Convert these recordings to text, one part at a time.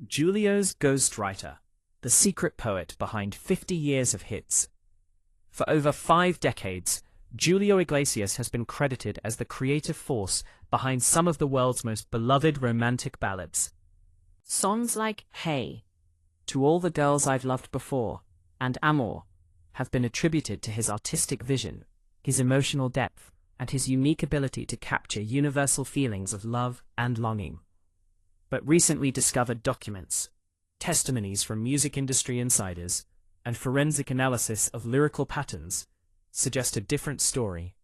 Julio's Ghostwriter, the secret poet behind 50 years of hits. For over 5 decades, Julio Iglesias has been credited as the creative force behind some of the world's most beloved romantic ballads. Songs like Hey, To All the Girls I've Loved Before, and Amor have been attributed to his artistic vision, his emotional depth, and his unique ability to capture universal feelings of love and longing. But recently discovered documents, testimonies from music industry insiders, and forensic analysis of lyrical patterns suggest a different story,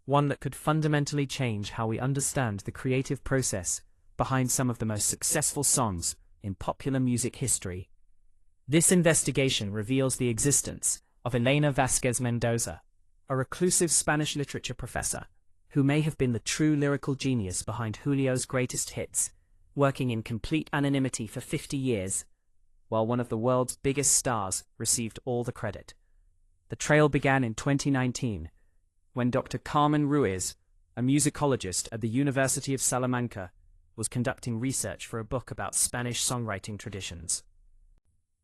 one that could fundamentally change how we understand the creative process behind some of the most successful songs in popular music history. This investigation reveals the existence of Elena Vásquez Mendoza, a reclusive Spanish literature professor who may have been the true lyrical genius behind Julio's greatest hits, working in complete anonymity for 50 years, while one of the world's biggest stars received all the credit. The trail began in 2019, when Dr. Carmen Ruiz, a musicologist at the University of Salamanca, was conducting research for a book about Spanish songwriting traditions.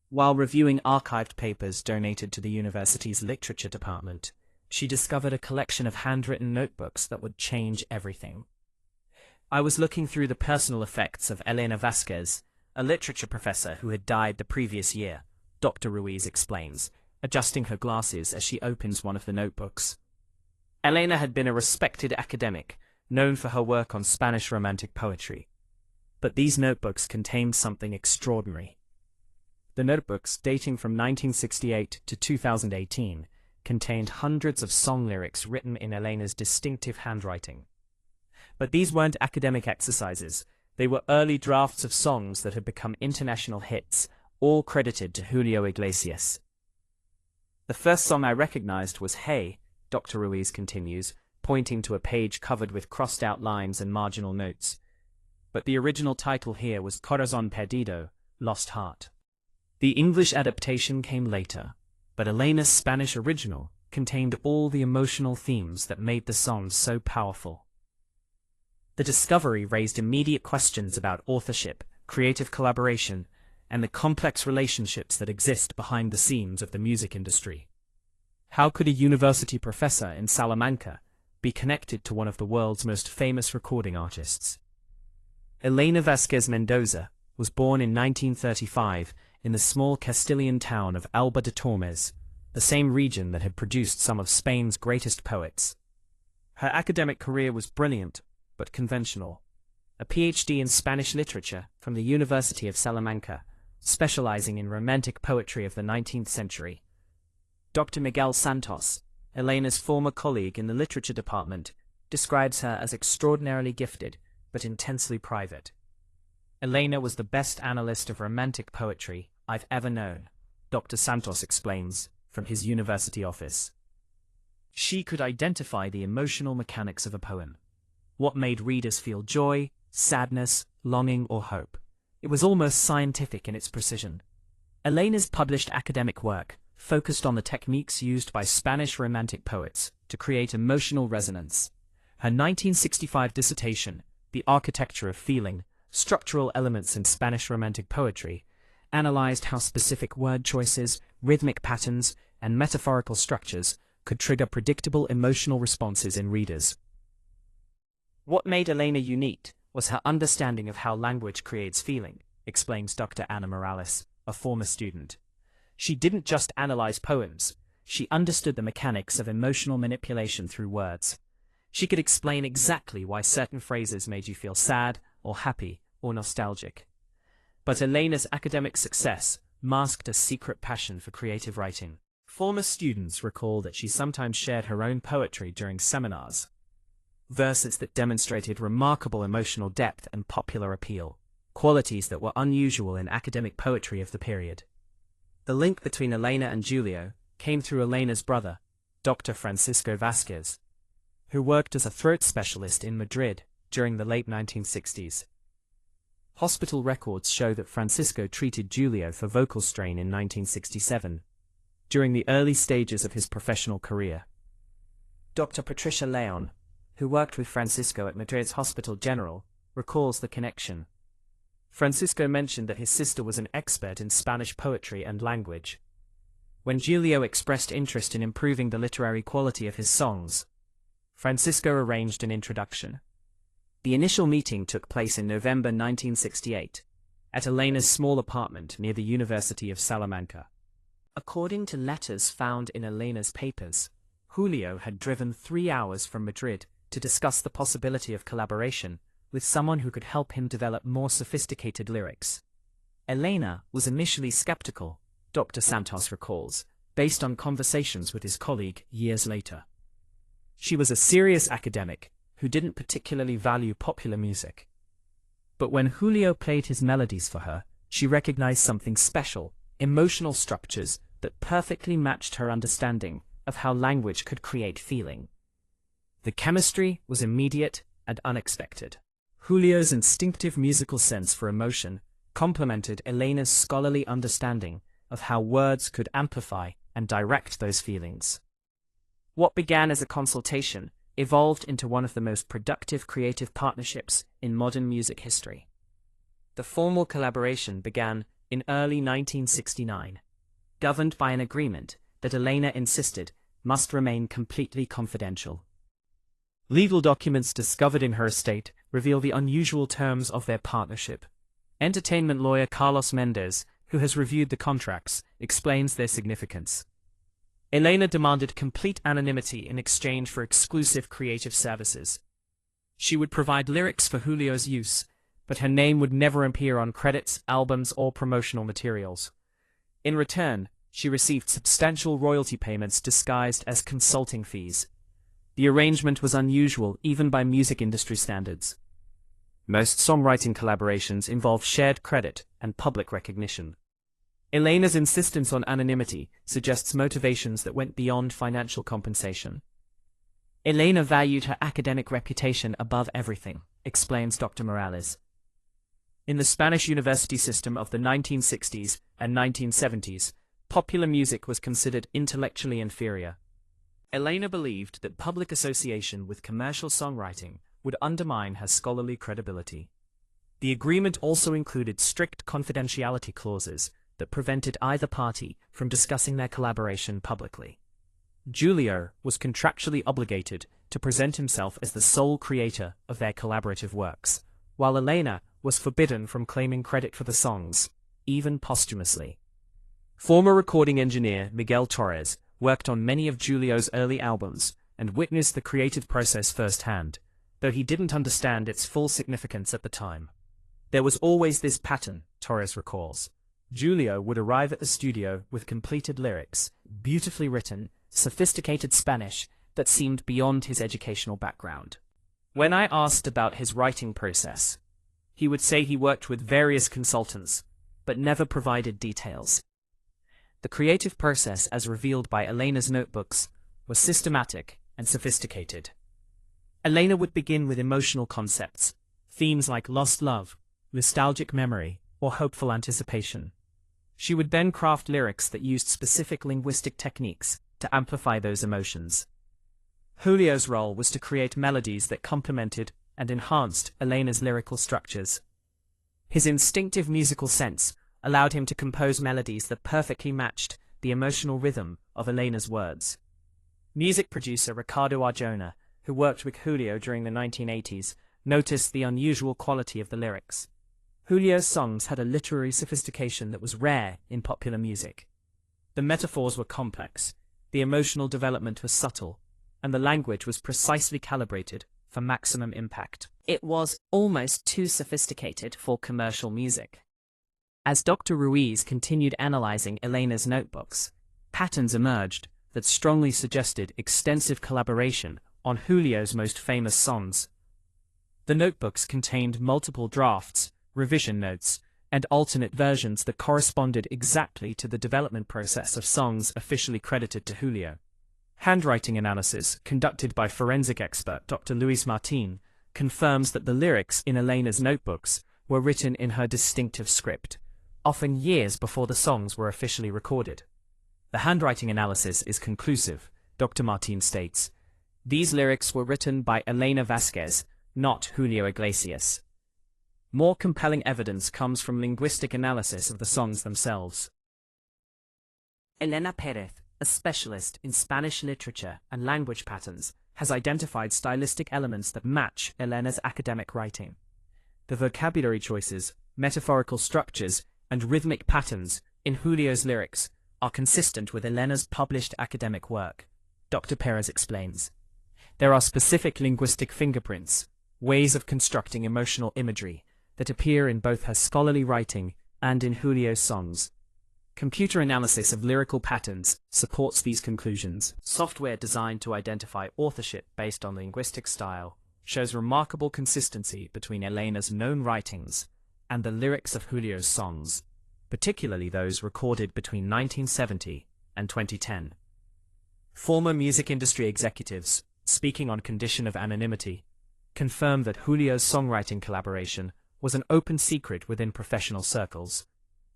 While reviewing archived papers donated to the university's literature department, she discovered a collection of handwritten notebooks that would change everything. I was looking through the personal effects of Elena Vásquez, a literature professor who had died the previous year, Dr. Ruiz explains, adjusting her glasses as she opens one of the notebooks. Elena had been a respected academic, known for her work on Spanish romantic poetry. But these notebooks contained something extraordinary. The notebooks, dating from 1968 to 2018, contained hundreds of song lyrics written in Elena's distinctive handwriting. But these weren't academic exercises. They were early drafts of songs that had become international hits, all credited to Julio Iglesias. The first song I recognized was Hey, Dr. Ruiz continues, pointing to a page covered with crossed-out lines and marginal notes. But the original title here was Corazón Perdido, Lost Heart. The English adaptation came later, but Elena's Spanish original contained all the emotional themes that made the song so powerful. The discovery raised immediate questions about authorship, creative collaboration, and the complex relationships that exist behind the scenes of the music industry. How could a university professor in Salamanca be connected to one of the world's most famous recording artists? Elena Vásquez Mendoza was born in 1935 in the small Castilian town of Alba de Tormes, the same region that had produced some of Spain's greatest poets. Her academic career was brilliant, but conventional. A PhD in Spanish literature from the University of Salamanca, specializing in romantic poetry of the 19th century. Dr. Miguel Santos, Elena's former colleague in the literature department, describes her as extraordinarily gifted, but intensely private. Elena was the best analyst of romantic poetry I've ever known, Dr. Santos explains, from his university office. She could identify the emotional mechanics of a poem. What made readers feel joy, sadness, longing, or hope. It was almost scientific in its precision. Elena's published academic work focused on the techniques used by Spanish romantic poets to create emotional resonance. Her 1965 dissertation, The Architecture of Feeling, Structural Elements in Spanish Romantic Poetry, analyzed how specific word choices, rhythmic patterns, and metaphorical structures could trigger predictable emotional responses in readers. What made Elena unique was her understanding of how language creates feeling, explains Dr. Ana Morales, a former student. She didn't just analyze poems, she understood the mechanics of emotional manipulation through words. She could explain exactly why certain phrases made you feel sad, or happy, or nostalgic. But Elena's academic success masked a secret passion for creative writing. Former students recall that she sometimes shared her own poetry during seminars. Verses that demonstrated remarkable emotional depth and popular appeal, qualities that were unusual in academic poetry of the period. The link between Elena and Julio came through Elena's brother, Dr. Francisco Vásquez, who worked as a throat specialist in Madrid during the late 1960s. Hospital records show that Francisco treated Julio for vocal strain in 1967, during the early stages of his professional career. Dr. Patricia Leon, who worked with Francisco at Madrid's Hospital General, recalls the connection. Francisco mentioned that his sister was an expert in Spanish poetry and language. When Julio expressed interest in improving the literary quality of his songs, Francisco arranged an introduction. The initial meeting took place in November 1968, at Elena's small apartment near the University of Salamanca. According to letters found in Elena's papers, Julio had driven 3 hours from Madrid to discuss the possibility of collaboration with someone who could help him develop more sophisticated lyrics. Elena was initially skeptical, Dr. Santos recalls, based on conversations with his colleague years later. She was a serious academic who didn't particularly value popular music. But when Julio played his melodies for her, she recognized something special, emotional structures that perfectly matched her understanding of how language could create feeling. The chemistry was immediate and unexpected. Julio's instinctive musical sense for emotion complemented Elena's scholarly understanding of how words could amplify and direct those feelings. What began as a consultation evolved into one of the most productive creative partnerships in modern music history. The formal collaboration began in early 1969, governed by an agreement that Elena insisted must remain completely confidential. Legal documents discovered in her estate reveal the unusual terms of their partnership. Entertainment lawyer Carlos Mendez, who has reviewed the contracts, explains their significance. Elena demanded complete anonymity in exchange for exclusive creative services. She would provide lyrics for Julio's use, but her name would never appear on credits, albums, or promotional materials. In return, she received substantial royalty payments disguised as consulting fees. The arrangement was unusual even by music industry standards. Most songwriting collaborations involve shared credit and public recognition. Elena's insistence on anonymity suggests motivations that went beyond financial compensation. Elena valued her academic reputation above everything, explains Dr. Morales. In the Spanish university system of the 1960s and 1970s, popular music was considered intellectually inferior. Elena believed that public association with commercial songwriting would undermine her scholarly credibility. The agreement also included strict confidentiality clauses that prevented either party from discussing their collaboration publicly. Julio was contractually obligated to present himself as the sole creator of their collaborative works, while Elena was forbidden from claiming credit for the songs, even posthumously. Former recording engineer Miguel Torres worked on many of Julio's early albums and witnessed the creative process firsthand, though he didn't understand its full significance at the time. There was always this pattern, Torres recalls. Julio would arrive at the studio with completed lyrics, beautifully written, sophisticated Spanish that seemed beyond his educational background. When I asked about his writing process, he would say he worked with various consultants, but never provided details. The creative process, as revealed by Elena's notebooks, was systematic and sophisticated. Elena would begin with emotional concepts, themes like lost love, nostalgic memory, or hopeful anticipation. She would then craft lyrics that used specific linguistic techniques to amplify those emotions. Julio's role was to create melodies that complemented and enhanced Elena's lyrical structures. His instinctive musical sense allowed him to compose melodies that perfectly matched the emotional rhythm of Elena's words. Music producer Ricardo Arjona, who worked with Julio during the 1980s, noticed the unusual quality of the lyrics. Julio's songs had a literary sophistication that was rare in popular music. The metaphors were complex, the emotional development was subtle, and the language was precisely calibrated for maximum impact. It was almost too sophisticated for commercial music. As Dr. Ruiz continued analyzing Elena's notebooks, patterns emerged that strongly suggested extensive collaboration on Julio's most famous songs. The notebooks contained multiple drafts, revision notes, and alternate versions that corresponded exactly to the development process of songs officially credited to Julio. Handwriting analysis, conducted by forensic expert Dr. Luis Martin, confirms that the lyrics in Elena's notebooks were written in her distinctive script, often years before the songs were officially recorded. The handwriting analysis is conclusive, Dr. Martin states. These lyrics were written by Elena Vásquez, not Julio Iglesias. More compelling evidence comes from linguistic analysis of the songs themselves. Elena Pérez, a specialist in Spanish literature and language patterns, has identified stylistic elements that match Elena's academic writing. The vocabulary choices, metaphorical structures, and rhythmic patterns in Julio's lyrics are consistent with Elena's published academic work, Dr. Perez explains. There are specific linguistic fingerprints, ways of constructing emotional imagery, that appear in both her scholarly writing and in Julio's songs. Computer analysis of lyrical patterns supports these conclusions. Software designed to identify authorship based on linguistic style shows remarkable consistency between Elena's known writings and the lyrics of Julio's songs, particularly those recorded between 1970 and 2010. Former music industry executives, speaking on condition of anonymity, confirmed that Julio's songwriting collaboration was an open secret within professional circles,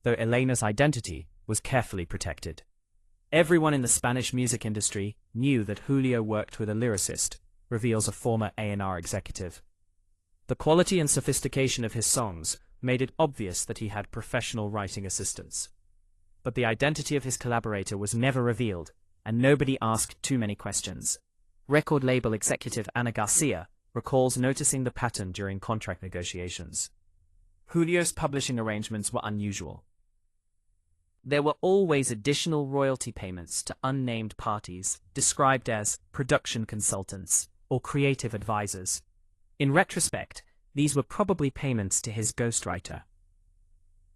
though Elena's identity was carefully protected. Everyone in the Spanish music industry knew that Julio worked with a lyricist, reveals a former A&R executive. The quality and sophistication of his songs made it obvious that he had professional writing assistants. But the identity of his collaborator was never revealed, and nobody asked too many questions. Record label executive Ana Garcia recalls noticing the pattern during contract negotiations. Julio's publishing arrangements were unusual. There were always additional royalty payments to unnamed parties, described as production consultants or creative advisors. In retrospect, these were probably payments to his ghostwriter.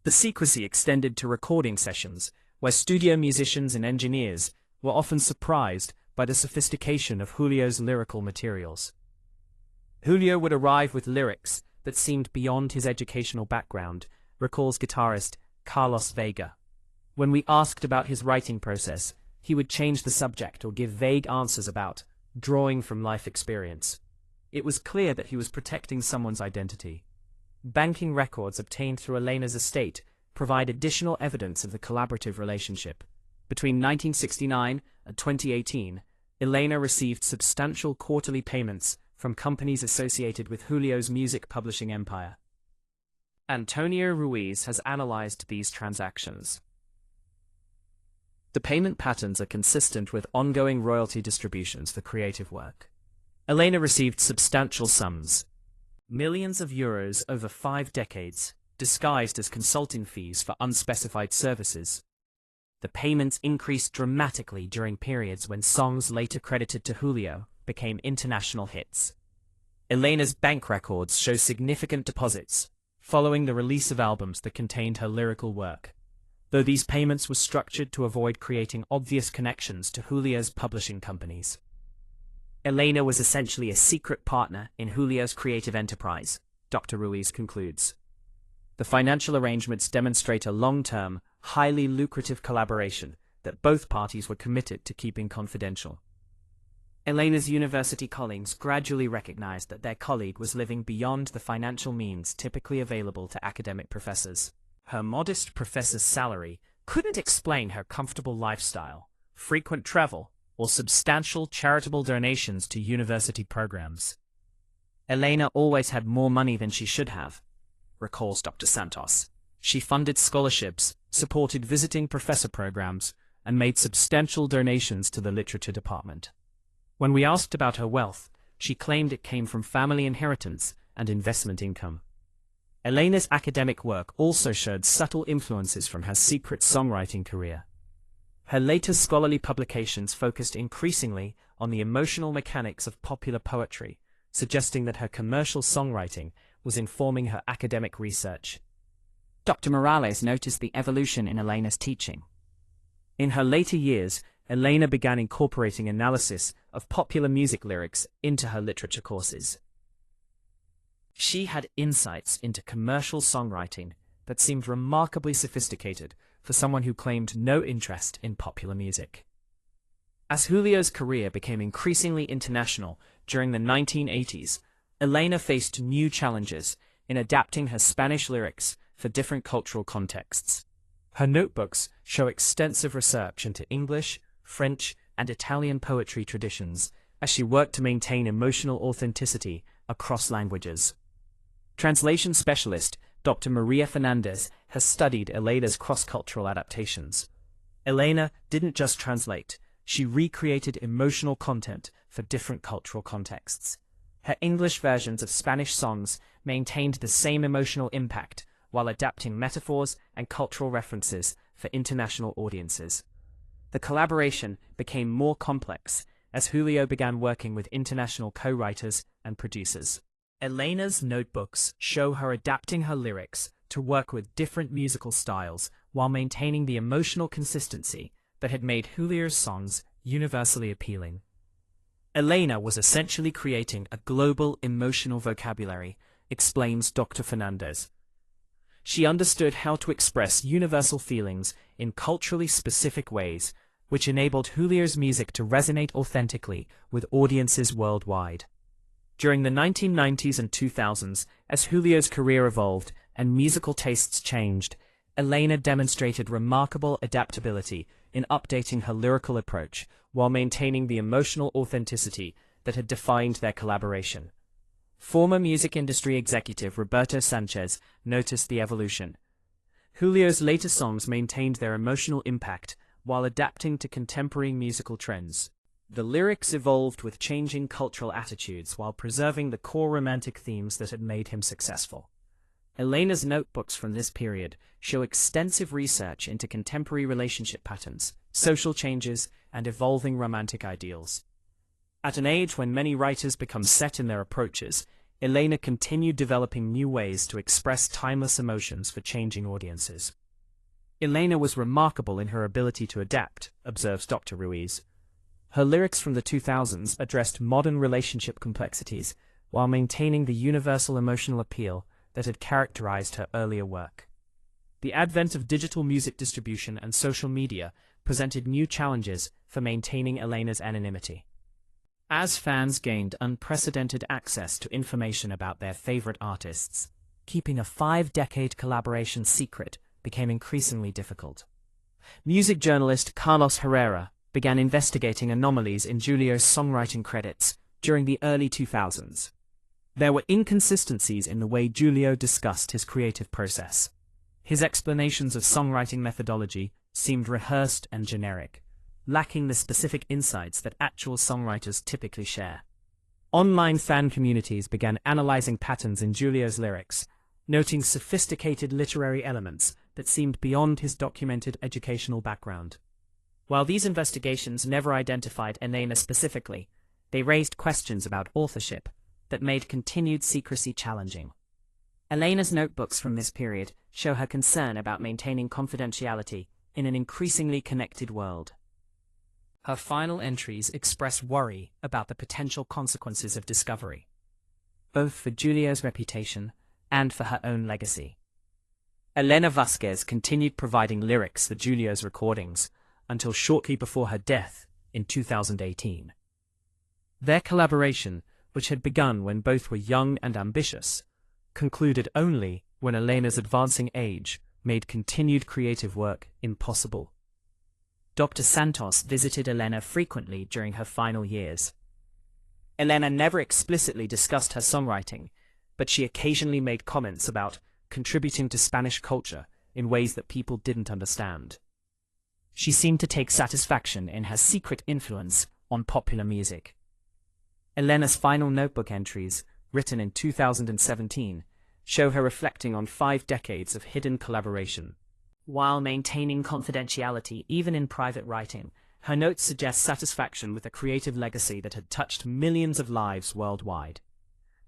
The secrecy extended to recording sessions, where studio musicians and engineers were often surprised by the sophistication of Julio's lyrical materials. Julio would arrive with lyrics that seemed beyond his educational background, recalls guitarist Carlos Vega. When we asked about his writing process, he would change the subject or give vague answers about drawing from life experience. It was clear that he was protecting someone's identity. Banking records obtained through Elena's estate provide additional evidence of the collaborative relationship. Between 1969 and 2018, Elena received substantial quarterly payments from companies associated with Julio's music publishing empire. Antonio Ruiz has analyzed these transactions. The payment patterns are consistent with ongoing royalty distributions for creative work. Elena received substantial sums, millions of euros over 5 decades, disguised as consulting fees for unspecified services. The payments increased dramatically during periods when songs later credited to Julio became international hits. Elena's bank records show significant deposits following the release of albums that contained her lyrical work, though these payments were structured to avoid creating obvious connections to Julio's publishing companies. Elena was essentially a secret partner in Julio's creative enterprise, Dr. Ruiz concludes. The financial arrangements demonstrate a long-term, highly lucrative collaboration that both parties were committed to keeping confidential. Elena's university colleagues gradually recognized that their colleague was living beyond the financial means typically available to academic professors. Her modest professor's salary couldn't explain her comfortable lifestyle, frequent travel, or substantial charitable donations to university programs. Elena always had more money than she should have, recalls Dr. Santos. She funded scholarships, supported visiting professor programs, and made substantial donations to the literature department. When we asked about her wealth, she claimed it came from family inheritance and investment income. Elena's academic work also showed subtle influences from her secret songwriting career. Her later scholarly publications focused increasingly on the emotional mechanics of popular poetry, suggesting that her commercial songwriting was informing her academic research. Dr. Morales noticed the evolution in Elena's teaching. In her later years, Elena began incorporating analysis of popular music lyrics into her literature courses. She had insights into commercial songwriting that seemed remarkably sophisticated for someone who claimed no interest in popular music. As Julio's career became increasingly international during the 1980s, Elena faced new challenges in adapting her Spanish lyrics for different cultural contexts. Her notebooks show extensive research into English, French, and Italian poetry traditions as she worked to maintain emotional authenticity across languages. Translation specialist Dr. Maria Fernandez has studied Elena's cross-cultural adaptations. Elena didn't just translate, she recreated emotional content for different cultural contexts. Her English versions of Spanish songs maintained the same emotional impact while adapting metaphors and cultural references for international audiences. The collaboration became more complex as Julio began working with international co-writers and producers. Elena's notebooks show her adapting her lyrics to work with different musical styles while maintaining the emotional consistency that had made Julio's songs universally appealing. Elena was essentially creating a global emotional vocabulary, explains Dr. Fernandez. She understood how to express universal feelings in culturally specific ways, which enabled Julio's music to resonate authentically with audiences worldwide. During the 1990s and 2000s, as Julio's career evolved and musical tastes changed, Elena demonstrated remarkable adaptability in updating her lyrical approach while maintaining the emotional authenticity that had defined their collaboration. Former music industry executive Roberto Sanchez noticed the evolution. Julio's later songs maintained their emotional impact while adapting to contemporary musical trends. The lyrics evolved with changing cultural attitudes while preserving the core romantic themes that had made him successful. Elena's notebooks from this period show extensive research into contemporary relationship patterns, social changes, and evolving romantic ideals. At an age when many writers become set in their approaches, Elena continued developing new ways to express timeless emotions for changing audiences. Elena was remarkable in her ability to adapt, observes Dr. Ruiz. Her lyrics from the 2000s addressed modern relationship complexities while maintaining the universal emotional appeal that had characterized her earlier work. The advent of digital music distribution and social media presented new challenges for maintaining Elena's anonymity. As fans gained unprecedented access to information about their favorite artists, keeping a 5-decade collaboration secret became increasingly difficult. Music journalist Carlos Herrera began investigating anomalies in Julio's songwriting credits during the early 2000s. There were inconsistencies in the way Julio discussed his creative process. His explanations of songwriting methodology seemed rehearsed and generic, lacking the specific insights that actual songwriters typically share. Online fan communities began analyzing patterns in Julio's lyrics, noting sophisticated literary elements that seemed beyond his documented educational background. While these investigations never identified Elena specifically, they raised questions about authorship that made continued secrecy challenging. Elena's notebooks from this period show her concern about maintaining confidentiality in an increasingly connected world. Her final entries express worry about the potential consequences of discovery, both for Julio's reputation and for her own legacy. Elena Vásquez continued providing lyrics for Julio's recordings until shortly before her death in 2018. Their collaboration, which had begun when both were young and ambitious, concluded only when Elena's advancing age made continued creative work impossible. Dr. Santos visited Elena frequently during her final years. Elena never explicitly discussed her songwriting, but she occasionally made comments about contributing to Spanish culture in ways that people didn't understand. She seemed to take satisfaction in her secret influence on popular music. Elena's final notebook entries, written in 2017, show her reflecting on 5 decades of hidden collaboration. While maintaining confidentiality even in private writing, her notes suggest satisfaction with a creative legacy that had touched millions of lives worldwide.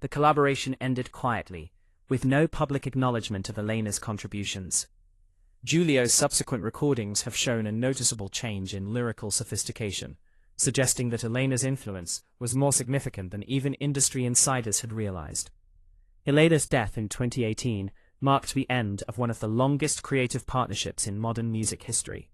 The collaboration ended quietly, with no public acknowledgement of Elena's contributions. Julio's subsequent recordings have shown a noticeable change in lyrical sophistication, suggesting that Elena's influence was more significant than even industry insiders had realized. Elena's death in 2018 marked the end of one of the longest creative partnerships in modern music history.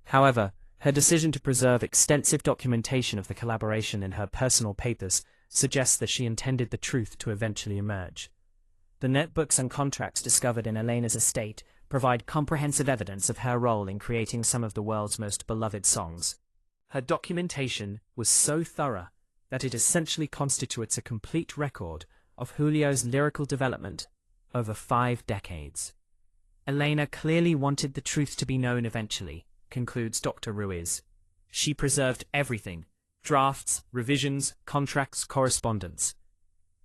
However, her decision to preserve extensive documentation of the collaboration in her personal papers suggests that she intended the truth to eventually emerge. The notebooks and contracts discovered in Elena's estate provide comprehensive evidence of her role in creating some of the world's most beloved songs. Her documentation was so thorough that it essentially constitutes a complete record of Julio's lyrical development over 5 decades. Elena clearly wanted the truth to be known eventually, concludes Dr. Ruiz. She preserved everything: drafts, revisions, contracts, correspondence.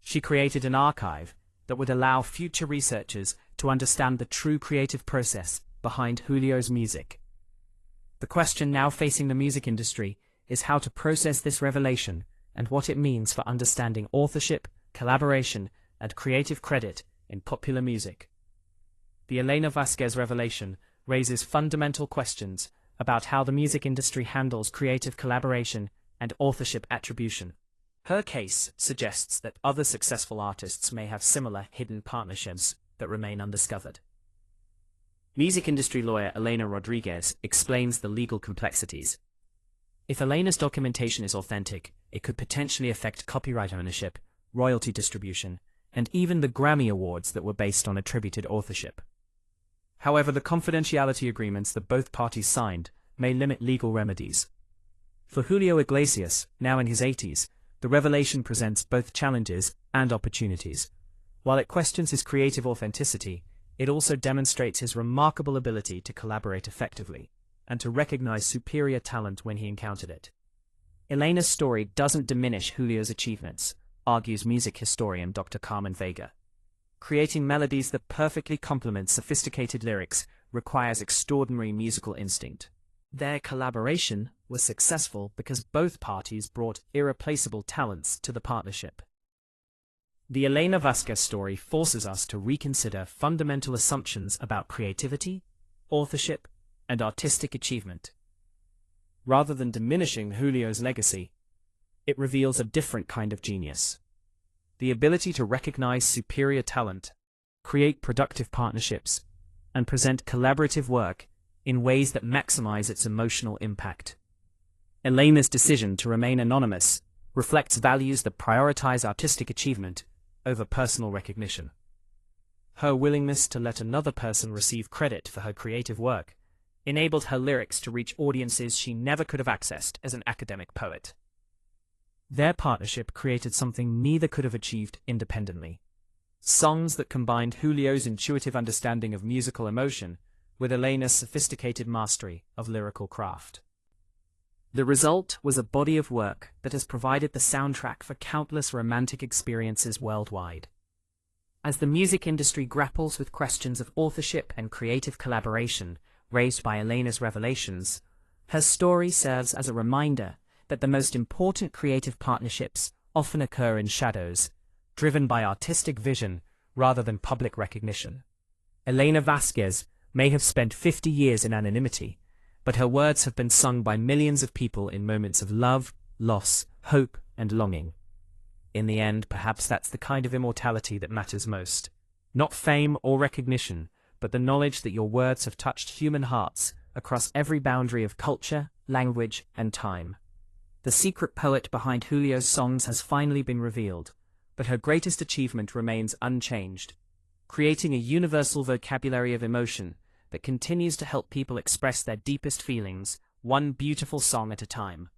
She created an archive that would allow future researchers to understand the true creative process behind Julio's music. The question now facing the music industry is how to process this revelation and what it means for understanding authorship, collaboration, and creative credit in popular music. The Elena Vásquez revelation raises fundamental questions about how the music industry handles creative collaboration and authorship attribution. Her case suggests that other successful artists may have similar hidden partnerships that remain undiscovered. Music industry lawyer Elena Rodriguez explains the legal complexities. If Elena's documentation is authentic, it could potentially affect copyright ownership, royalty distribution, and even the Grammy Awards that were based on attributed authorship. However, the confidentiality agreements that both parties signed may limit legal remedies. For Julio Iglesias, now in his 80s, the revelation presents both challenges and opportunities. While it questions his creative authenticity, it also demonstrates his remarkable ability to collaborate effectively and to recognize superior talent when he encountered it. Elena's story doesn't diminish Julio's achievements, argues music historian Dr. Carmen Vega. Creating melodies that perfectly complement sophisticated lyrics requires extraordinary musical instinct. Their collaboration was successful because both parties brought irreplaceable talents to the partnership. The Elena Vásquez story forces us to reconsider fundamental assumptions about creativity, authorship, and artistic achievement. Rather than diminishing Julio's legacy, it reveals a different kind of genius: the ability to recognize superior talent, create productive partnerships, and present collaborative work in ways that maximize its emotional impact. Elena's decision to remain anonymous reflects values that prioritize artistic achievement over personal recognition. Her willingness to let another person receive credit for her creative work enabled her lyrics to reach audiences she never could have accessed as an academic poet. Their partnership created something neither could have achieved independently: songs that combined Julio's intuitive understanding of musical emotion with Elena's sophisticated mastery of lyrical craft. The result was a body of work that has provided the soundtrack for countless romantic experiences worldwide. As the music industry grapples with questions of authorship and creative collaboration raised by Elena's revelations, her story serves as a reminder that the most important creative partnerships often occur in shadows, driven by artistic vision rather than public recognition. Elena Vásquez may have spent 50 years in anonymity, but her words have been sung by millions of people in moments of love, loss, hope, and longing. In the end, perhaps that's the kind of immortality that matters most. Not fame or recognition, but the knowledge that your words have touched human hearts across every boundary of culture, language, and time. The secret poet behind Julio's songs has finally been revealed, but her greatest achievement remains unchanged: creating a universal vocabulary of emotion that continues to help people express their deepest feelings, one beautiful song at a time.